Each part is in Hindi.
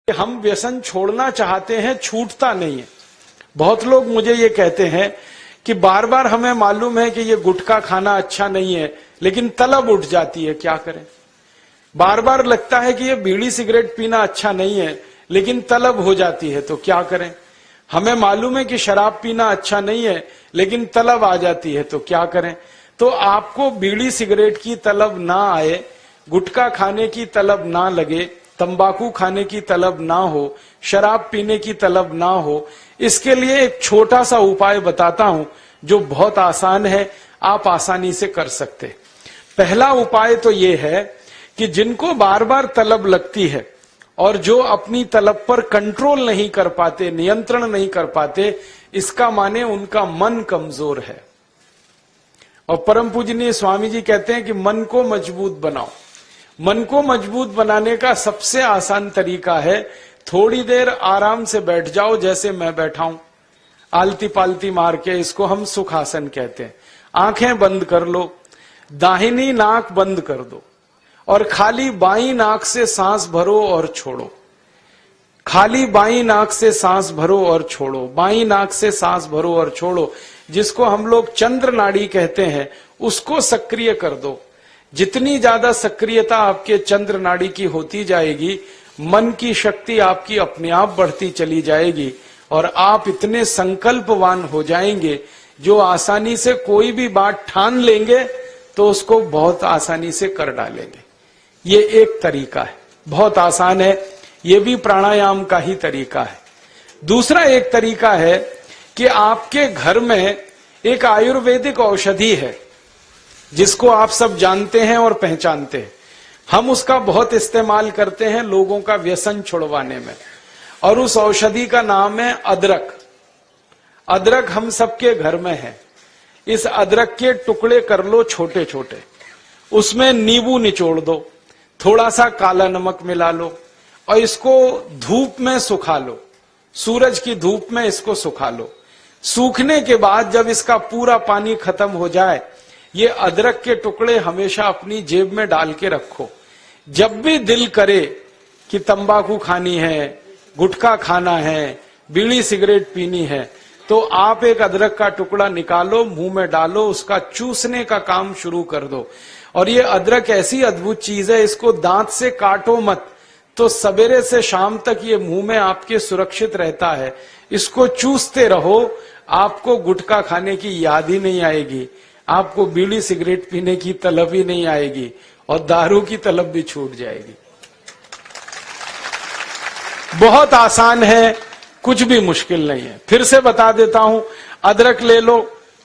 हम व्यसन छोड़ना चाहते हैं, छूटता नहीं है। बहुत लोग मुझे ये कहते हैं कि बार बार हमें मालूम है कि ये गुटखा खाना अच्छा नहीं है, लेकिन तलब उठ जाती है, क्या करें। बार बार लगता है कि ये बीड़ी सिगरेट पीना अच्छा नहीं है, लेकिन तलब हो जाती है, तो क्या करें। हमें मालूम है कि शराब पीना अच्छा नहीं है, लेकिन तलब आ जाती है, तो क्या करें। तो आपको बीड़ी सिगरेट की तलब ना आए, गुटखा खाने की तलब ना लगे, तंबाकू खाने की तलब ना हो, शराब पीने की तलब ना हो, इसके लिए एक छोटा सा उपाय बताता हूं जो बहुत आसान है, आप आसानी से कर सकते। पहला उपाय तो ये है कि जिनको बार बार तलब लगती है और जो अपनी तलब पर कंट्रोल नहीं कर पाते, नियंत्रण नहीं कर पाते, इसका माने उनका मन कमजोर है। और परम पूजनीय स्वामी जी कहते हैं कि मन को मजबूत बनाओ। मन को मजबूत बनाने का सबसे आसान तरीका है थोड़ी देर आराम से बैठ जाओ, जैसे मैं बैठा हूं, आलती पालती मार के, इसको हम सुखासन कहते हैं। आंखें बंद कर लो, दाहिनी नाक बंद कर दो और खाली बाईं नाक से सांस भरो और छोड़ो। खाली बाईं नाक से सांस भरो और छोड़ो, बाईं नाक से सांस भरो और छोड़ो, जिसको हम लोग चंद्र नाड़ी कहते हैं, उसको सक्रिय कर दो। जितनी ज्यादा सक्रियता आपके चंद्र नाड़ी की होती जाएगी, मन की शक्ति आपकी अपने आप बढ़ती चली जाएगी और आप इतने संकल्पवान हो जाएंगे जो आसानी से कोई भी बात ठान लेंगे तो उसको बहुत आसानी से कर डालेंगे। ये एक तरीका है, बहुत आसान है, ये भी प्राणायाम का ही तरीका है। दूसरा एक तरीका है कि आपके घर में एक आयुर्वेदिक औषधि है जिसको आप सब जानते हैं और पहचानते हैं। हम उसका बहुत इस्तेमाल करते हैं लोगों का व्यसन छुड़वाने में, और उस औषधि का नाम है अदरक। अदरक हम सबके घर में है। इस अदरक के टुकड़े कर लो छोटे छोटे, उसमें नींबू निचोड़ दो, थोड़ा सा काला नमक मिला लो और इसको धूप में सुखा लो, सूरज की धूप में इसको सुखा लो। सूखने के बाद जब इसका पूरा पानी खत्म हो जाए, ये अदरक के टुकड़े हमेशा अपनी जेब में डाल के रखो। जब भी दिल करे कि तंबाकू खानी है, गुटखा खाना है, बीड़ी सिगरेट पीनी है, तो आप एक अदरक का टुकड़ा निकालो, मुंह में डालो, उसका चूसने का काम शुरू कर दो। और ये अदरक ऐसी अद्भुत चीज है, इसको दांत से काटो मत, तो सवेरे से शाम तक ये मुंह में आपके सुरक्षित रहता है। इसको चूसते रहो, आपको गुटखा खाने की याद ही नहीं आएगी, आपको बीड़ी सिगरेट पीने की तलब ही नहीं आएगी और दारू की तलब भी छूट जाएगी। बहुत आसान है, कुछ भी मुश्किल नहीं है। फिर से बता देता हूं, अदरक ले लो,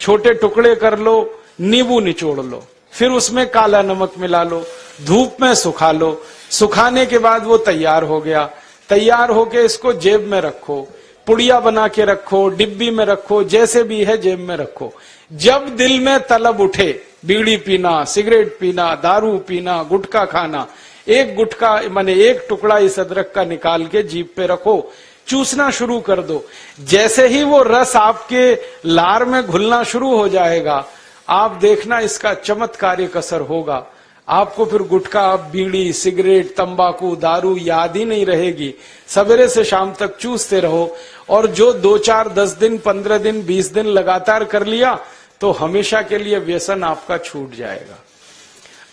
छोटे टुकड़े कर लो, नींबू निचोड़ लो, फिर उसमें काला नमक मिला लो, धूप में सुखा लो। सुखाने के बाद वो तैयार हो गया। तैयार होके इसको जेब में रखो, पुड़िया बना के रखो, डिब्बी में रखो, जैसे भी है जेब में रखो। जब दिल में तलब उठे, बीड़ी पीना, सिगरेट पीना, दारू पीना, गुटखा खाना, एक गुटखा माने एक टुकड़ा इस अदरक का निकाल के जीभ पे रखो, चूसना शुरू कर दो। जैसे ही वो रस आपके लार में घुलना शुरू हो जाएगा, आप देखना इसका चमत्कारिक असर होगा। आपको फिर गुटखा, बीड़ी, सिगरेट, तंबाकू, दारू याद ही नहीं रहेगी। सवेरे से शाम तक चूसते रहो, और जो 2, 4, 10 दिन, 15 दिन, 20 दिन लगातार कर लिया तो हमेशा के लिए व्यसन आपका छूट जाएगा।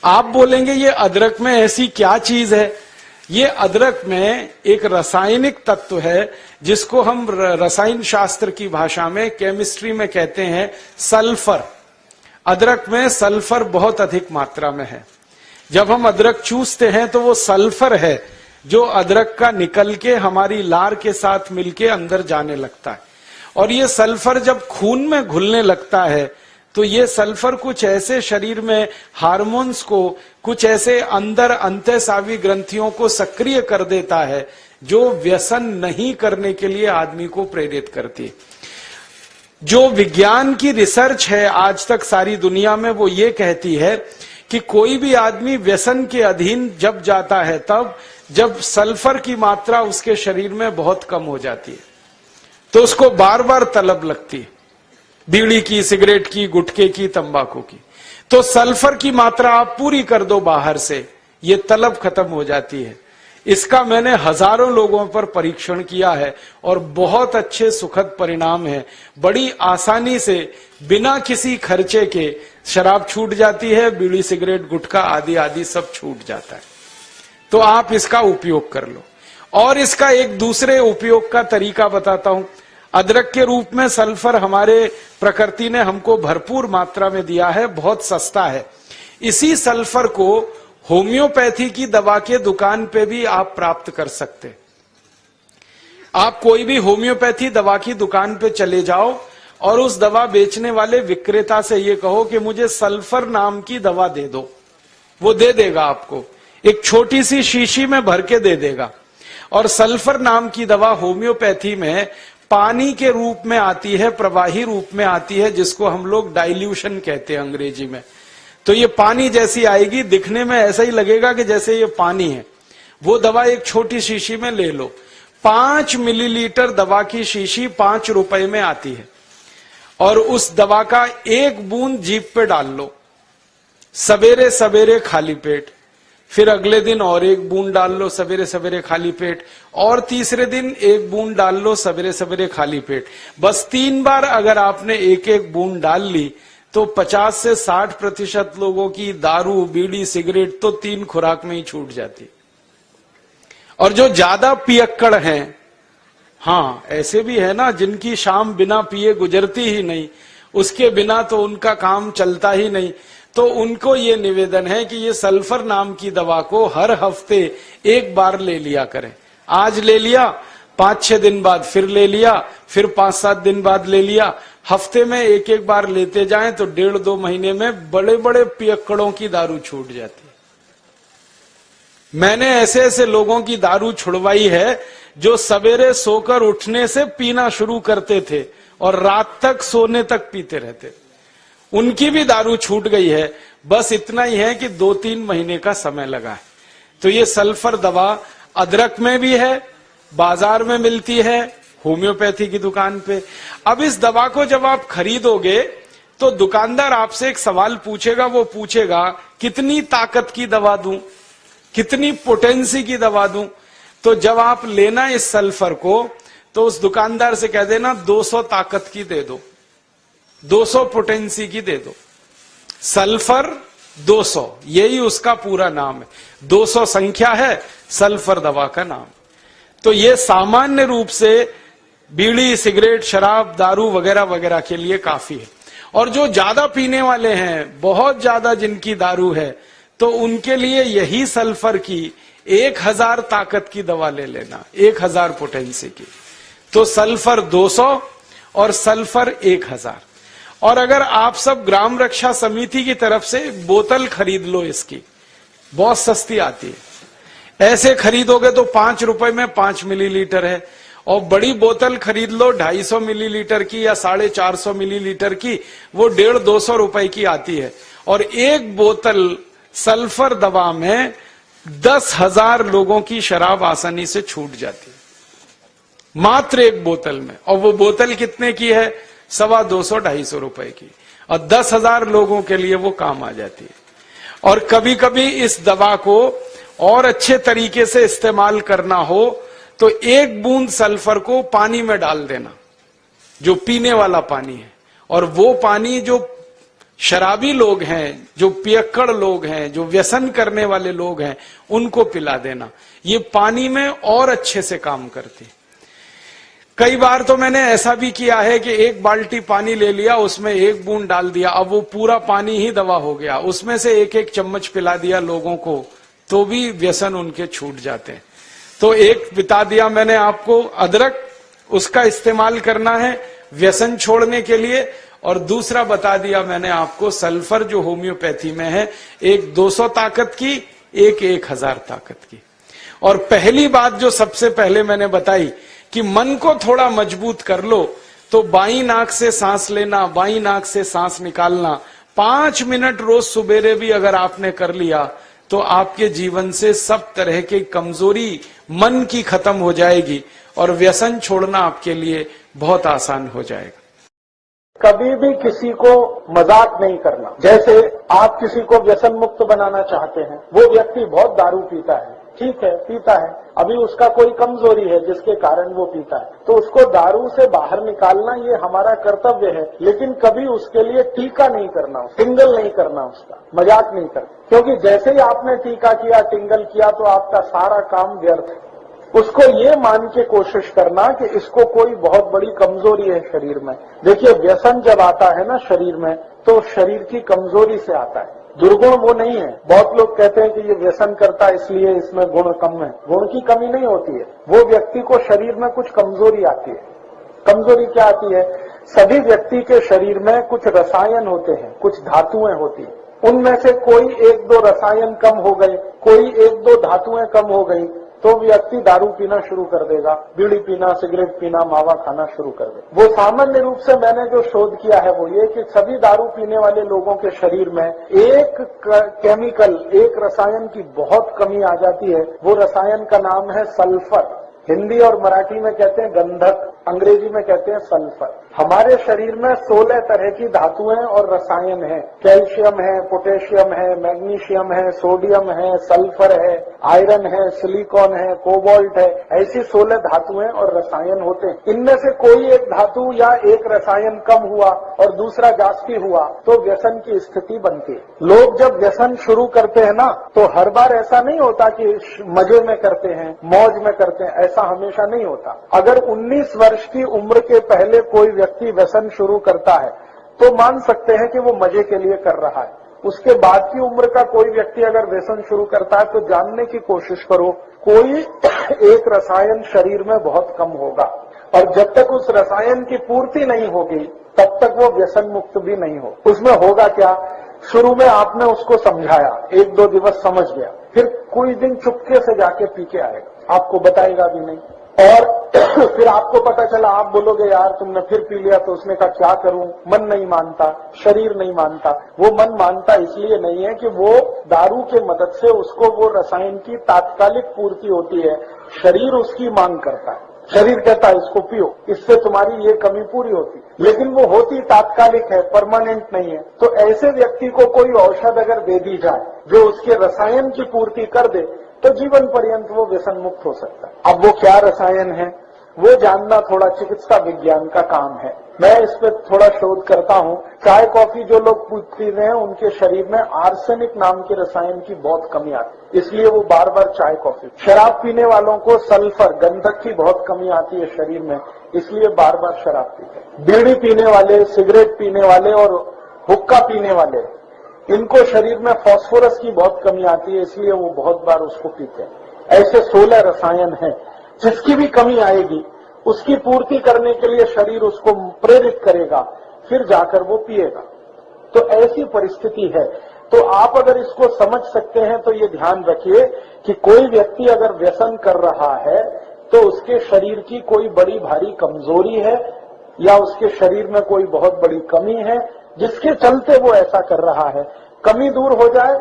आप बोलेंगे ये अदरक में ऐसी क्या चीज है? ये अदरक में एक रासायनिक तत्व है जिसको हम रसायन शास्त्र की भाषा में, केमिस्ट्री में कहते हैं सल्फर। अदरक में सल्फर बहुत अधिक मात्रा में है। जब हम अदरक चूसते हैं तो वो सल्फर है जो अदरक का निकल के हमारी लार के साथ मिलके अंदर जाने लगता है। और ये सल्फर जब खून में घुलने लगता है तो ये सल्फर कुछ ऐसे शरीर में हार्मोन्स को, कुछ ऐसे अंदर अंतःस्रावी ग्रंथियों को सक्रिय कर देता है जो व्यसन नहीं करने के लिए आदमी को प्रेरित करती है। जो विज्ञान की रिसर्च है आज तक सारी दुनिया में, वो ये कहती है कि कोई भी आदमी व्यसन के अधीन जब जाता है तब जब सल्फर की मात्रा उसके शरीर में बहुत कम हो जाती है, तो उसको बार बार तलब लगती है, बीड़ी की, सिगरेट की, गुटखे की, तंबाकू की। तो सल्फर की मात्रा आप पूरी कर दो बाहर से, ये तलब खत्म हो जाती है। इसका मैंने हजारों लोगों पर परीक्षण किया है और बहुत अच्छे सुखद परिणाम है। बड़ी आसानी से बिना किसी खर्चे के शराब छूट जाती है, बीड़ी सिगरेट गुटखा आदि आदि सब छूट जाता है। तो आप इसका उपयोग कर लो। और इसका एक दूसरे उपयोग का तरीका बताता हूं। अदरक के रूप में सल्फर हमारे प्रकृति ने हमको भरपूर मात्रा में दिया है, बहुत सस्ता है। इसी सल्फर को होम्योपैथी की दवा के दुकान पे भी आप प्राप्त कर सकते। आप कोई भी होम्योपैथी दवा की दुकान पे चले जाओ और उस दवा बेचने वाले विक्रेता से ये कहो कि मुझे सल्फर नाम की दवा दे दो, वो दे देगा आपको, एक छोटी सी शीशी में भर के दे देगा। और सल्फर नाम की दवा होम्योपैथी में पानी के रूप में आती है, प्रवाही रूप में आती है, जिसको हम लोग डाइल्यूशन कहते हैं अंग्रेजी में। तो ये पानी जैसी आएगी, दिखने में ऐसा ही लगेगा कि जैसे ये पानी है। वो दवा एक छोटी शीशी में ले लो। 5 मिलीलीटर दवा की शीशी 5 रुपए में आती है और उस दवा का 1 बूंद जीभ पे डाल लो, सवेरे सवेरे खाली पेट, फिर अगले दिन और 1 बूंद डाल लो सवेरे सवेरे खाली पेट, और तीसरे दिन 1 बूंद डाल लो सवेरे सवेरे खाली पेट। बस 3 बार अगर आपने 1-1 बूंद डाल ली तो 50 से 60% लोगों की दारू बीड़ी सिगरेट तो 3 खुराक में ही छूट जाती। और जो ज्यादा पियक्कड़ हैं, हाँ ऐसे भी है ना जिनकी शाम बिना पिए गुजरती ही नहीं, उसके बिना तो उनका काम चलता ही नहीं, तो उनको ये निवेदन है कि ये सल्फर नाम की दवा को हर हफ्ते 1 बार ले लिया करें। आज ले लिया, 5-6 दिन बाद फिर ले लिया, फिर 5-7 दिन बाद ले लिया। हफ्ते में 1-1 बार लेते जाएं तो 1.5-2 महीने में बड़े बड़े पियक्कड़ों की दारू छूट जाती है। मैंने ऐसे ऐसे लोगों की दारू छुड़वाई है जो सवेरे सोकर उठने से पीना शुरू करते थे और रात तक सोने तक पीते रहते, उनकी भी दारू छूट गई है। बस इतना ही है कि 2-3 महीने का समय लगा है। तो ये सल्फर दवा अदरक में भी है, बाजार में मिलती है, होम्योपैथी की दुकान पे। अब इस दवा को जब आप खरीदोगे तो दुकानदार आपसे एक सवाल पूछेगा, वो पूछेगा कितनी ताकत की दवा दूं, कितनी पोटेंसी की दवा दूं। तो जब आप लेना इस सल्फर को तो उस दुकानदार से कह देना 200 ताकत की दे दो, 200 पोटेंसी की दे दो। सल्फर 200, यही उसका पूरा नाम है। 200 संख्या है सल्फर दवा का नाम। तो ये सामान्य रूप से बीड़ी सिगरेट शराब दारू वगैरह वगैरह के लिए काफी है। और जो ज्यादा पीने वाले हैं, बहुत ज्यादा जिनकी दारू है, तो उनके लिए यही सल्फर की 1000 ताकत की दवा ले लेना, 1000 पोटेंसी की। तो सल्फर 200 और सल्फर 1000। और अगर आप सब ग्राम रक्षा समिति की तरफ से बोतल खरीद लो, इसकी बहुत सस्ती आती है। ऐसे खरीदोगे तो 5 रुपए में 5 मिलीलीटर है, और बड़ी बोतल खरीद लो 250 मिलीलीटर की या 450 मिलीलीटर की, वो 150-200 रुपए की आती है। और एक बोतल सल्फर दवा में 10,000 लोगों की शराब आसानी से छूट जाती है, मात्र एक बोतल में। और वो बोतल कितने की है? 250-250 रुपए की, और 10,000 लोगों के लिए वो काम आ जाती है। और कभी कभी इस दवा को और अच्छे तरीके से इस्तेमाल करना हो तो 1 बूंद सल्फर को पानी में डाल देना, जो पीने वाला पानी है, और वो पानी जो शराबी लोग हैं, जो पियक्कड़ लोग हैं, जो व्यसन करने वाले लोग हैं, उनको पिला देना। ये पानी में और अच्छे से काम करती। कई बार तो मैंने ऐसा भी किया है कि 1 बाल्टी पानी ले लिया, उसमें 1 बूंद डाल दिया, अब वो पूरा पानी ही दवा हो गया। उसमें से 1-1 चम्मच पिला दिया लोगों को, तो भी व्यसन उनके छूट जाते हैं। तो एक बता दिया मैंने आपको, अदरक, उसका इस्तेमाल करना है व्यसन छोड़ने के लिए। और दूसरा बता दिया मैंने आपको सल्फर, जो होम्योपैथी में है, एक 200 ताकत की, एक 1000 ताकत की। और पहली बात जो सबसे पहले मैंने बताई कि मन को थोड़ा मजबूत कर लो, तो बाईं नाक से सांस लेना, बाईं नाक से सांस निकालना 5 मिनट रोज सुबेरे भी अगर आपने कर लिया तो आपके जीवन से सब तरह की कमजोरी मन की खत्म हो जाएगी और व्यसन छोड़ना आपके लिए बहुत आसान हो जाएगा। कभी भी किसी को मजाक नहीं करना। जैसे आप किसी को व्यसन मुक्त बनाना चाहते हैं, वो व्यक्ति बहुत दारू पीता है, ठीक है, पीता है, अभी उसका कोई कमजोरी है जिसके कारण वो पीता है, तो उसको दारू से बाहर निकालना ये हमारा कर्तव्य है, लेकिन कभी उसके लिए टीका नहीं करना, टिंगल नहीं करना, उसका मजाक नहीं करना, क्योंकि जैसे ही आपने टीका किया, टिंगल किया, तो आपका सारा काम व्यर्थ है। उसको ये मान के कोशिश करना कि इसको कोई बहुत बड़ी कमजोरी है शरीर में। देखिए, व्यसन जब आता है ना शरीर में, तो शरीर की कमजोरी से आता है, दुर्गुण वो नहीं है। बहुत लोग कहते हैं कि ये व्यसन करता है इसलिए इसमें गुण कम है। गुण की कमी नहीं होती है, वो व्यक्ति को शरीर में कुछ कमजोरी आती है। कमजोरी क्या आती है? सभी व्यक्ति के शरीर में कुछ रसायन होते हैं, कुछ धातुएं होती हैं, उनमें से कोई एक दो रसायन कम हो गए, कोई एक दो धातुएं कम हो गई, तो व्यक्ति दारू पीना शुरू कर देगा, बीड़ी पीना, सिगरेट पीना, मावा खाना शुरू कर देगा। वो सामान्य रूप से मैंने जो शोध किया है वो ये कि सभी दारू पीने वाले लोगों के शरीर में एक केमिकल, एक रसायन की बहुत कमी आ जाती है। वो रसायन का नाम है सल्फर। हिंदी और मराठी में कहते हैं गंधक, अंग्रेजी में कहते हैं सल्फर। हमारे शरीर में 16 तरह की धातुएं और रसायन हैं। कैल्शियम है, पोटेशियम है, मैग्नीशियम है, सोडियम है, सल्फर है, आयरन है, सिलिकॉन है, कोबाल्ट है। ऐसी 16 धातुएं और रसायन होते हैं। इनमें से कोई एक धातु या एक रसायन कम हुआ और दूसरा जास्ती हुआ तो व्यसन की स्थिति बनती है। लोग जब व्यसन शुरू करते हैं ना, तो हर बार ऐसा नहीं होता कि मजे में करते हैं, मौज में करते हैं, ऐसा हमेशा नहीं होता। अगर 19 वर्ष की उम्र के पहले कोई व्यक्ति व्यसन शुरू करता है तो मान सकते हैं कि वो मजे के लिए कर रहा है। उसके बाद की उम्र का कोई व्यक्ति अगर व्यसन शुरू करता है तो जानने की कोशिश करो, कोई एक रसायन शरीर में बहुत कम होगा, और जब तक उस रसायन की पूर्ति नहीं होगी तब तक वो व्यसन मुक्त भी नहीं हो। उसमें होगा क्या? शुरू में आपने उसको समझाया, 1-2 दिवस समझ गया, फिर कोई दिन चुपके से जाके पी के आएगा, आपको बताएगा भी नहीं, और फिर आपको पता चला, आप बोलोगे यार तुमने फिर पी लिया, तो उसने कहा क्या करूं, मन नहीं मानता, शरीर नहीं मानता। वो मन मानता इसलिए नहीं है कि वो दारू के मदद से उसको वो रसायन की तात्कालिक पूर्ति होती है, शरीर उसकी मांग करता है। शरीर कहता है इसको पियो, इससे तुम्हारी ये कमी पूरी होती, लेकिन वो होती तात्कालिक है, परमानेंट नहीं है। तो ऐसे व्यक्ति को कोई औषध अगर दे दी जाए जो उसके रसायन की पूर्ति कर दे तो जीवन पर्यंत वो व्यसन मुक्त हो सकता है। अब वो क्या रसायन है वो जानना थोड़ा चिकित्सा विज्ञान का काम है। मैं इस पर थोड़ा शोध करता हूँ। चाय कॉफी जो लोग पी रहे हैं उनके शरीर में आर्सेनिक नाम के रसायन की बहुत कमी आती है, इसलिए वो बार बार चाय कॉफी। शराब पीने वालों को सल्फर, गंधक की बहुत कमी आती है शरीर में, इसलिए बार बार शराब पीते हैं। बीड़ी पीने वाले, सिगरेट पीने वाले और हुक्का पीने वाले, इनको शरीर में फास्फोरस की बहुत कमी आती है, इसलिए वो बहुत बार उसको पीते हैं। ऐसे 16 रसायन हैं, जिसकी भी कमी आएगी उसकी पूर्ति करने के लिए शरीर उसको प्रेरित करेगा, फिर जाकर वो पिएगा। तो ऐसी परिस्थिति है। तो आप अगर इसको समझ सकते हैं तो ये ध्यान रखिए कि कोई व्यक्ति अगर व्यसन कर रहा है तो उसके शरीर की कोई बड़ी भारी कमजोरी है या उसके शरीर में कोई बहुत बड़ी कमी है जिसके चलते वो ऐसा कर रहा है। कमी दूर हो जाए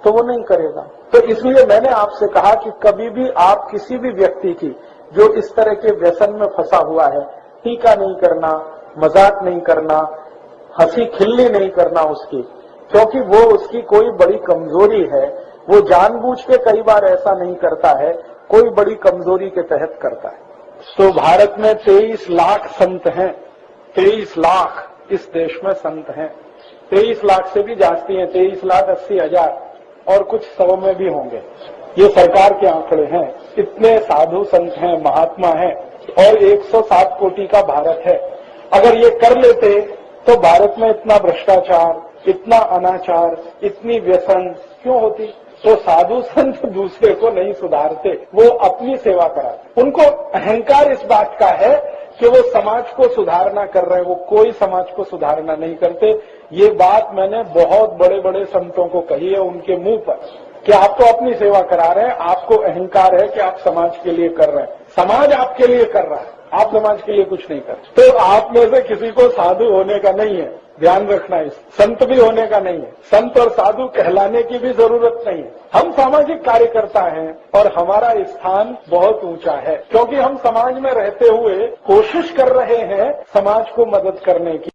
तो वो नहीं करेगा। तो इसलिए मैंने आपसे कहा कि कभी भी आप किसी भी व्यक्ति की जो इस तरह के व्यसन में फंसा हुआ है, टीका नहीं करना, मजाक नहीं करना, हंसी खिल्ली नहीं करना उसकी, क्योंकि वो उसकी कोई बड़ी कमजोरी है। वो जानबूझ के कई बार ऐसा नहीं करता है, कोई बड़ी कमजोरी के तहत करता है। तो भारत में 23 लाख संत हैं, 23 लाख इस देश में संत हैं। 23 लाख से भी जास्ती हैं, 23,80,000 और कुछ 100 में भी होंगे। ये सरकार के आंकड़े हैं। इतने साधु संत हैं, महात्मा हैं, और 107 कोटि का भारत है। अगर ये कर लेते तो भारत में इतना भ्रष्टाचार, इतना अनाचार, इतनी व्यसन क्यों होती? तो साधु संत दूसरे को नहीं सुधारते, वो अपनी सेवा कराते। उनको अहंकार इस बात का है कि वो समाज को सुधारना कर रहे हैं, वो कोई समाज को सुधारना नहीं करते। ये बात मैंने बहुत बड़े बड़े संतों को कही है उनके मुंह पर कि आप तो अपनी सेवा करा रहे हैं, आपको अहंकार है कि आप समाज के लिए कर रहे हैं। समाज आपके लिए कर रहा है, आप समाज के लिए कुछ नहीं कर रहे। तो आप में से किसी को साधु होने का नहीं है, ध्यान रखना। इस संत भी होने का नहीं है, संत और साधु कहलाने की भी जरूरत नहीं है। हम सामाजिक कार्यकर्ता हैं और हमारा स्थान बहुत ऊंचा है, क्योंकि हम समाज में रहते हुए कोशिश कर रहे हैं समाज को मदद करने की।